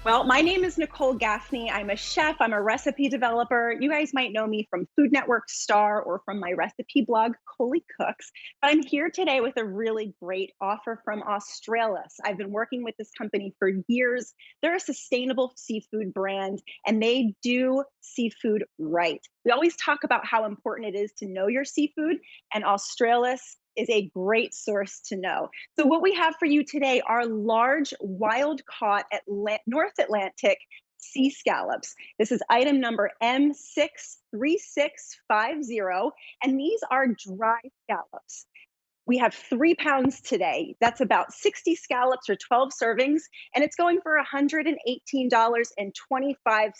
Well, my name is Nicole Gaffney. I'm a chef, I'm a recipe developer. You guys might know me from Food Network Star or from my recipe blog, Coley Cooks. But I'm here today with a really great offer from Australis. I've been working with this company for years. They're a sustainable seafood brand and they do seafood right. We always talk about how important it is to know your seafood, and Australis is a great source to know. So, what we have for you today are large, wild caught North Atlantic sea scallops. This is item number M63650, and these are dry scallops. We have 3 pounds today. That's about 60 scallops or 12 servings, and it's going for $118.25.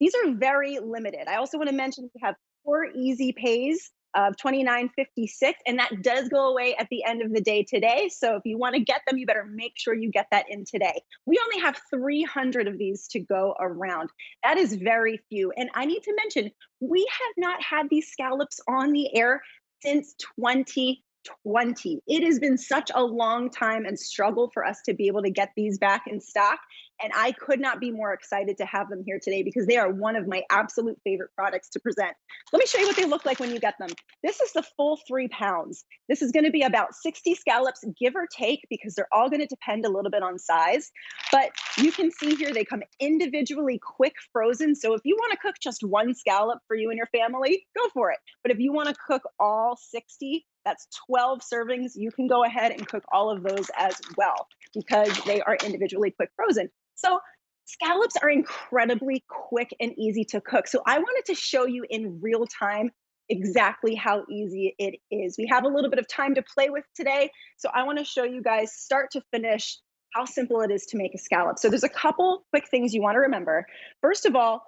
These are very limited. I also want to mention we have 4 easy pays of $29.56, and that does go away at the end of the day today. So if you want to get them, you better make sure you get that in today. We only have 300 of these to go around. That is very few. And I need to mention, we have not had these scallops on the air since 2020. It has been such a long time and struggle for us to be able to get these back in stock. And I could not be more excited to have them here today because they are one of my absolute favorite products to present. Let me show you what they look like when you get them. This is the full 3 pounds. This is going to be about 60 scallops, give or take, because they're all going to depend a little bit on size. But you can see here they come individually quick frozen. So if you want to cook just one scallop for you and your family, go for it. But if you want to cook all 60, that's 12 servings. You can go ahead and cook all of those as well because they are individually quick frozen. So scallops are incredibly quick and easy to cook. So I wanted to show you in real time exactly how easy it is. We have a little bit of time to play with today. So I want to show you guys start to finish how simple it is to make a scallop. So there's a couple quick things you want to remember. First of all,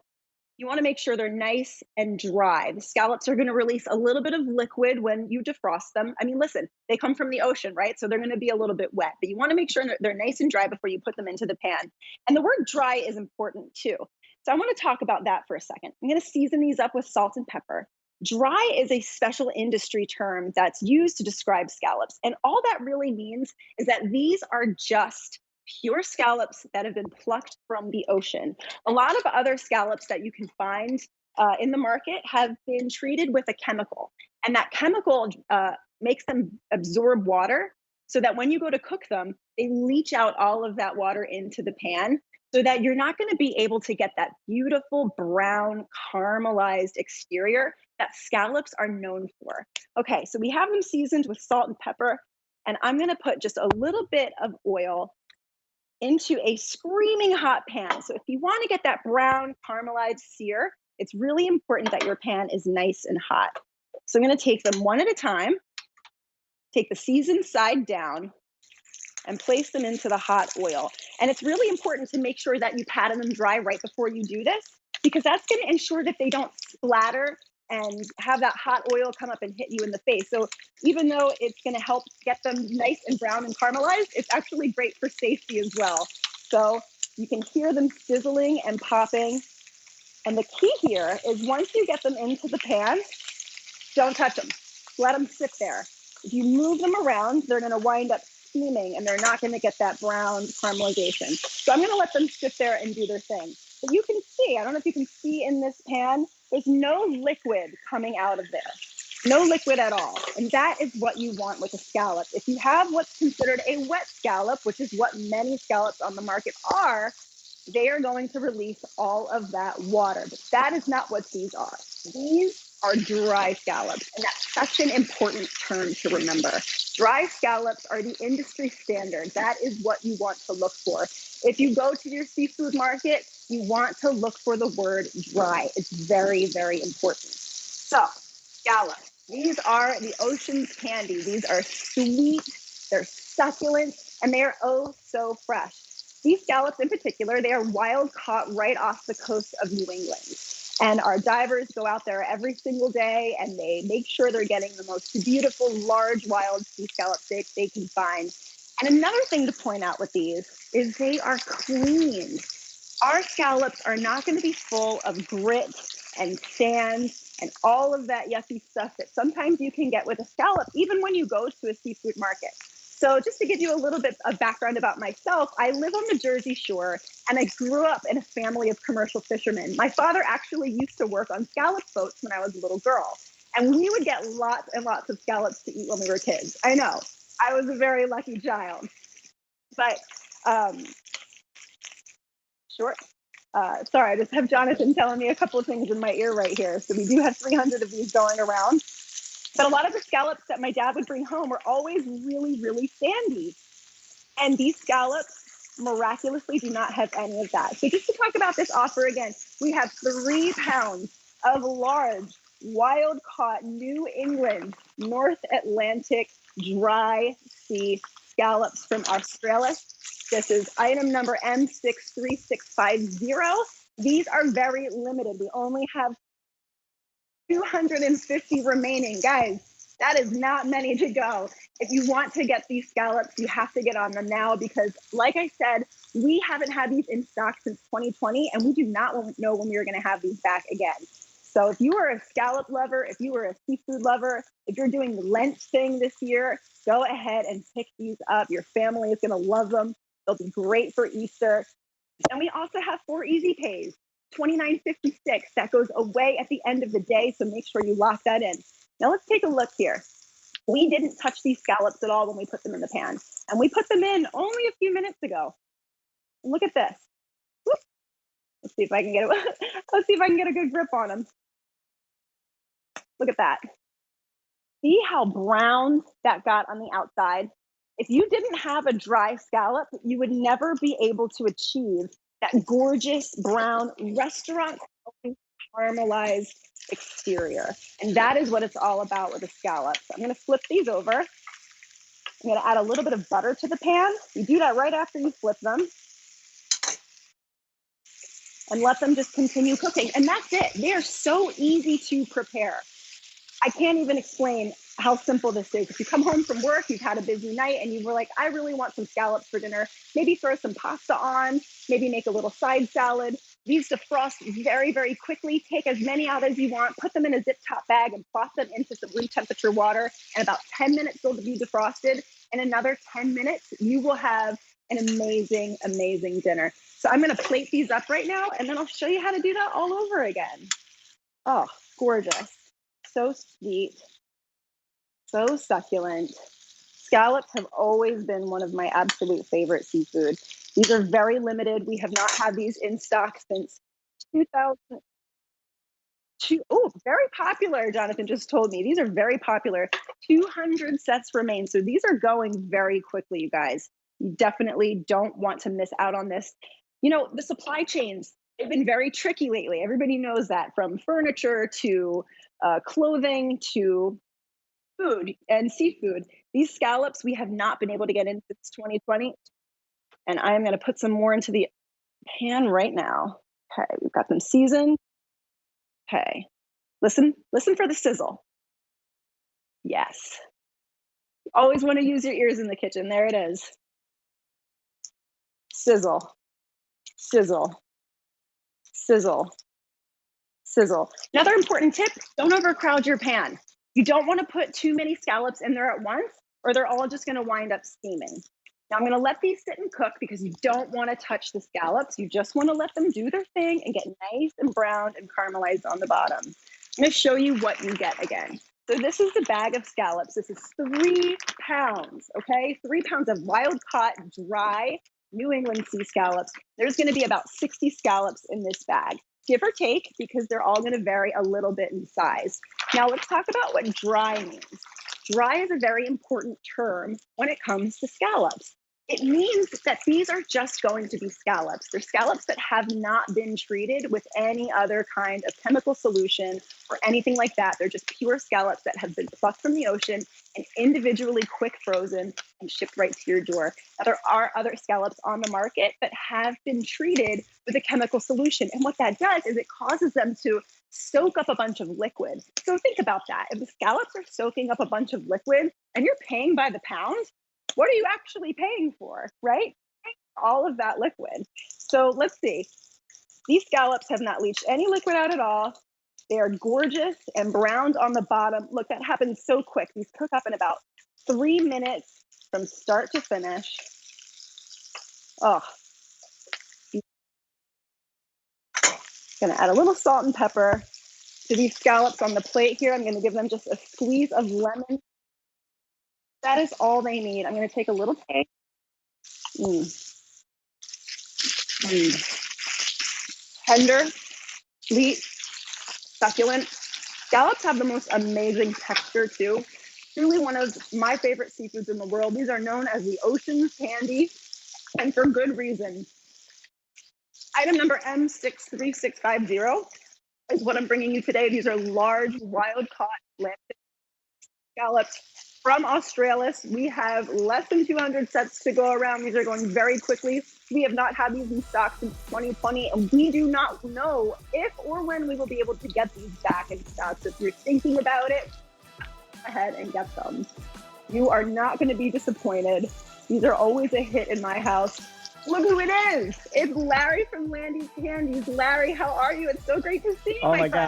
you want to make sure they're nice and dry. The scallops are going to release a little bit of liquid when you defrost them. I mean, listen, they come from the ocean, right? So they're going to be a little bit wet, but you want to make sure they're nice and dry before you put them into the pan. And the word dry is important too. So I want to talk about that for a second. I'm going to season these up with salt and pepper. Dry is a special industry term that's used to describe scallops. And all that really means is that these are just pure scallops that have been plucked from the ocean. A lot of other scallops that you can find in the market have been treated with a chemical, and that chemical makes them absorb water so that when you go to cook them, they leach out all of that water into the pan so that you're not going to be able to get that beautiful brown caramelized exterior that scallops are known for. Okay, so we have them seasoned with salt and pepper, and I'm going to put just a little bit of oil into a screaming hot pan. So if you want to get that brown caramelized sear, it's really important that your pan is nice and hot. So I'm going to take them one at a time, take the seasoned side down, and place them into the hot oil. And it's really important to make sure that you pat them dry right before you do this, because that's going to ensure that they don't splatter and have that hot oil come up and hit you in the face. So even though it's going to help get them nice and brown and caramelized, it's actually great for safety as well. So you can hear them sizzling and popping. And the key here is once you get them into the pan, don't touch them. Let them sit there. If you move them around, they're going to wind up steaming and they're not going to get that brown caramelization. So I'm going to let them sit there and do their thing. But you can see, I don't know if you can see in this pan, there's no liquid coming out of there. No liquid at all. And that is what you want with a scallop. If you have what's considered a wet scallop, which is what many scallops on the market are, they are going to release all of that water. But that is not what these are. These are dry scallops. And that's such an important term to remember. Dry scallops are the industry standard. That is what you want to look for. If you go to your seafood market, you want to look for the word dry. It's very, very important. So, scallops. These are the ocean's candy. These are sweet, they're succulent, and they are oh so fresh. These scallops in particular, they are wild caught right off the coast of New England. And our divers go out there every single day and they make sure they're getting the most beautiful, large, wild sea scallops they can find. And another thing to point out with these is they are clean. Our scallops are not going to be full of grit and sand and all of that yucky stuff that sometimes you can get with a scallop, even when you go to a seafood market. So just to give you a little bit of background about myself, I live on the Jersey Shore and I grew up in a family of commercial fishermen. My father actually used to work on scallop boats when I was a little girl. And we would get lots and lots of scallops to eat when we were kids. I know, I was a very lucky child. But sure. Sorry, I just have Jonathan telling me a couple of things in my ear right here. So we do have 300 of these going around. But a lot of the scallops that my dad would bring home were always really, really sandy. And these scallops miraculously do not have any of that. So just to talk about this offer again, we have 3 pounds of large, wild caught New England, North Atlantic, dry sea scallops from Australis. This is item number M63650. These are very limited. We only have 250 remaining. Guys, that is not many to go. If you want to get these scallops, you have to get on them now because, like I said, we haven't had these in stock since 2020, and we do not know when we are going to have these back again. So if you are a scallop lover, if you are a seafood lover, if you're doing the Lent thing this year, go ahead and pick these up. Your family is going to love them. They'll be great for Easter. And we also have 4 easy pays, $29.56. That goes away at the end of the day, so make sure you lock that in. Now let's take a look here. We didn't touch these scallops at all when we put them in the pan, and we put them in only a few minutes ago. And look at this. Whoop. Let's see if I can get it. Let's see if I can get a good grip on them. Look at that. See how brown that got on the outside? If you didn't have a dry scallop, you would never be able to achieve that gorgeous brown restaurant caramelized exterior. And that is what it's all about with the scallops. I'm going to flip these over. I'm going to add a little bit of butter to the pan. You do that right after you flip them. And let them just continue cooking. And that's it. They are so easy to prepare. I can't even explain how simple this is. If you come home from work, you've had a busy night, and you were like, I really want some scallops for dinner, maybe throw some pasta on, maybe make a little side salad. These defrost very, very quickly. Take as many out as you want, put them in a zip top bag and plop them into some room temperature water. In about 10 minutes, they'll be defrosted. In another 10 minutes, you will have an amazing, amazing dinner. So I'm going to plate these up right now, and then I'll show you how to do that all over again. Oh, gorgeous. So sweet. So succulent. Scallops have always been one of my absolute favorite seafood. These are very limited. We have not had these in stock since 2002. Oh, very popular, Jonathan just told me. These are very popular. 200 sets remain. So these are going very quickly, you guys. You definitely don't want to miss out on this. You know, the supply chains, they've been very tricky lately. Everybody knows that, from furniture to clothing to food and seafood. These scallops we have not been able to get in since 2020. And I'm going to put some more into the pan right now. Okay, we've got them seasoned. Okay, listen for the sizzle. Yes. You always want to use your ears in the kitchen. There it is. Sizzle, sizzle, sizzle, sizzle. Another important tip, don't overcrowd your pan. You don't want to put too many scallops in there at once, or they're all just going to wind up steaming. Now I'm going to let these sit and cook because you don't want to touch the scallops. You just want to let them do their thing and get nice and browned and caramelized on the bottom. I'm going to show you what you get again. So this is the bag of scallops. This is 3 pounds, okay? 3 pounds of wild caught, dry New England sea scallops. There's going to be about 60 scallops in this bag, give or take, because they're all going to vary a little bit in size. Now let's talk about what dry means. Dry is a very important term when it comes to scallops. It means that these are just going to be scallops. They're scallops that have not been treated with any other kind of chemical solution or anything like that. They're just pure scallops that have been plucked from the ocean and individually quick frozen and shipped right to your door. Now, there are other scallops on the market that have been treated with a chemical solution. And what that does is it causes them to soak up a bunch of liquid. So think about that. If the scallops are soaking up a bunch of liquid and you're paying by the pound, what are you actually paying for, right? All of that liquid. So let's see. These scallops have not leached any liquid out at all. They are gorgeous and browned on the bottom. Look, that happens so quick. These cook up in about 3 minutes. from start to finish. Oh, gonna add a little salt and pepper to these scallops on the plate here. I'm gonna give them just a squeeze of lemon. That is all they need. I'm gonna take a little taste. Tender, sweet, succulent. Scallops have the most amazing texture too. Truly one of my favorite seafoods in the world. These are known as the ocean's candy, and for good reason. Item number M63650 is what I'm bringing you today. These are large, wild-caught Atlantic scallops from Australis. We have less than 200 sets to go around. These are going very quickly. We have not had these in stock since 2020, and we do not know if or when we will be able to get these back in stock. So if you're thinking about it, go ahead and get them. You are not going to be disappointed. These are always a hit in my house. Look who it is. It's Larry from Landy's Candies. Larry, how are you? It's so great to see you, Oh my friend. God.